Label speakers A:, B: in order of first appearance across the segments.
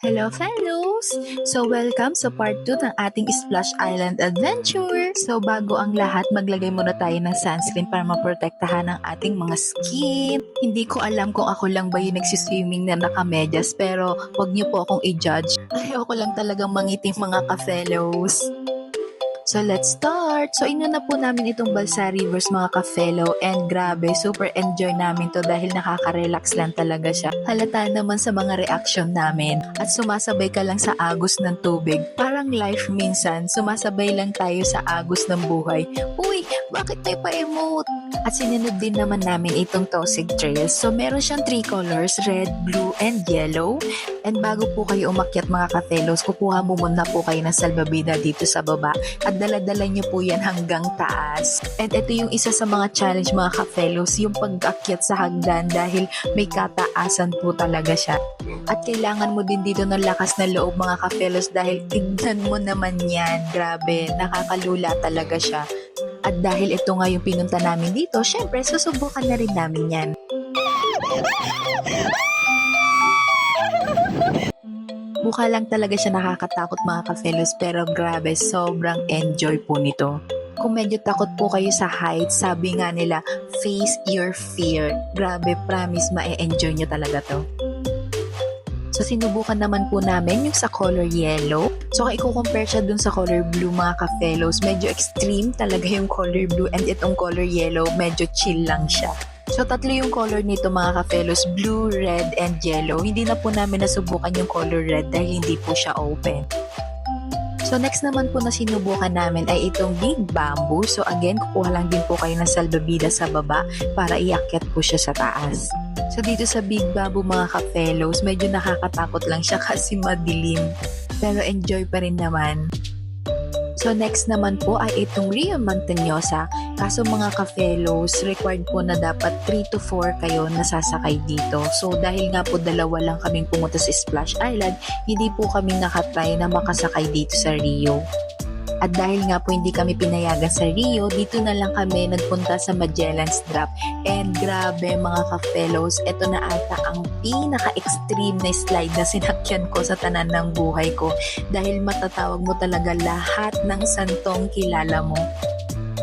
A: Hello fellows! So welcome sa part 2 ng ating Splash Island Adventure! So bago ang lahat, maglagay muna tayo ng sunscreen para maprotektahan ang ating mga skin. Hindi ko alam kung ako lang ba yung nagsiswimming na nakamedyas, pero wag niyo po akong i-judge. Ayoko lang talagang mangiting mga ka-fellows. So let's start! So inuna po namin itong Balsa Rivers mga ka-fellow, and grabe, super enjoy namin to dahil nakaka-relax lang talaga siya. Halata naman sa mga reaction namin at sumasabay ka lang sa agos ng tubig. Parang life minsan, sumasabay lang tayo sa agos ng buhay. Uy, bakit may pa-emote? At sinunod din naman namin itong Tosig Trails. So meron siyang 3 colors, red, blue, and yellow. And bago po kayo umakyat mga ka-fellows, kukuha mo muna po kayo ng salbabida dito sa baba at dala-dala nyo po yan hanggang taas. And ito yung isa sa mga challenge mga ka-fellows, yung pag-akyat sa hagdan dahil may kataasan po talaga siya. At kailangan mo din dito ng lakas na loob mga ka-fellows dahil tignan mo naman yan, grabe, nakakalula talaga siya. At dahil ito nga yung pinunta namin dito, syempre susubukan na rin namin yan. Mukha lang talaga siya nakakatakot mga ka-fellows, pero grabe, sobrang enjoy po nito. Kung medyo takot po kayo sa heights, sabi nga nila, face your fear. Grabe, promise, ma-enjoy nyo talaga to. So, sinubukan naman po namin yung sa color yellow. So, kung i-compare siya dun sa color blue mga ka-fellows, medyo extreme talaga yung color blue, and itong color yellow, medyo chill lang siya. So, 3 yung color nito mga ka-fellows, blue, red, and yellow. Hindi na po namin nasubukan yung color red dahil hindi po siya open. So, next naman po na sinubukan namin ay itong big bamboo. So, again, kukuha lang din po kayo ng salbabida sa baba para iakyat po siya sa taas. So, dito sa big bamboo mga ka-fellows, medyo nakakatakot lang siya kasi madilim. Pero enjoy pa rin naman. So, next naman po ay itong Rio Montañosa. Kaso mga ka-fellows, required po na dapat 3 to 4 kayo nasasakay dito. So, dahil nga po dalawa lang kaming pumunta sa Splash Island, hindi po kami nakatry na makasakay dito sa Rio. At dahil nga po hindi kami pinayagan sa Rio, dito na lang kami nagpunta sa Magellan's Drop. And grabe mga ka-fellows, ito na ata ang pinaka-extreme na slide na sinakyan ko sa tanan ng buhay ko. Dahil matatawag mo talaga lahat ng santong kilala mo.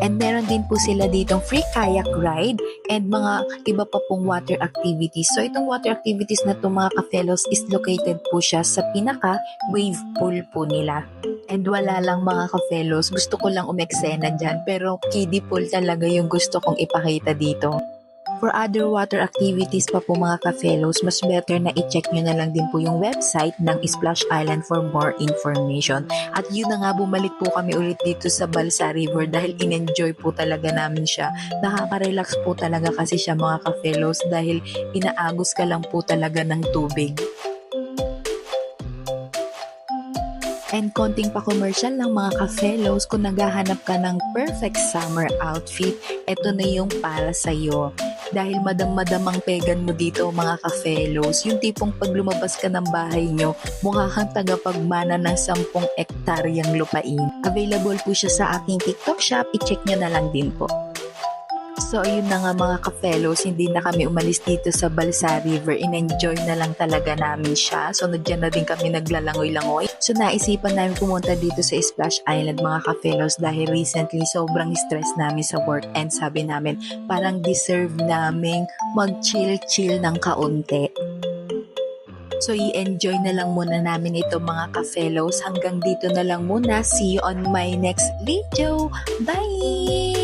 A: And meron din po sila ditong free kayak ride and mga iba pa pong water activities. So itong water activities na to mga ka-fellows is located po siya sa pinaka wave pool po nila. And wala lang mga ka-fellows, gusto ko lang umeksena dyan, pero kiddie pool talaga yung gusto kong ipakita dito. For other water activities pa po mga ka-fellows, mas better na i-check nyo na lang din po yung website ng Splash Island for more information. At yun na nga, bumalik po kami ulit dito sa Balsa River dahil in-enjoy po talaga namin siya. Nakaka-relax po talaga kasi siya mga ka-fellows dahil inaagos ka lang po talaga ng tubig. And konting pa-commercial lang mga ka-fellows, kung naghahanap ka ng perfect summer outfit, eto na yung para sa'yo. Dahil madam-madamang pegan mo dito mga ka-fellows, yung tipong pag lumabas ka ng bahay nyo, mukha kang tagapagmana ng 10 ektaryang lupain. Available po siya sa aking TikTok shop, i-check nyo na lang din po. So, ayun na nga mga ka-fellows, hindi na kami umalis dito sa Balsa River. In-enjoy na lang talaga namin siya. So, nadyan na din kami naglalangoy-langoy. So, naisipan namin pumunta dito sa Splash Island mga ka-fellows dahil recently sobrang stress namin sa work, and sabi namin parang deserve namin mag-chill-chill ng kaunti. So, i-enjoy na lang muna namin ito mga ka-fellows. Hanggang dito na lang muna. See you on my next video. Bye!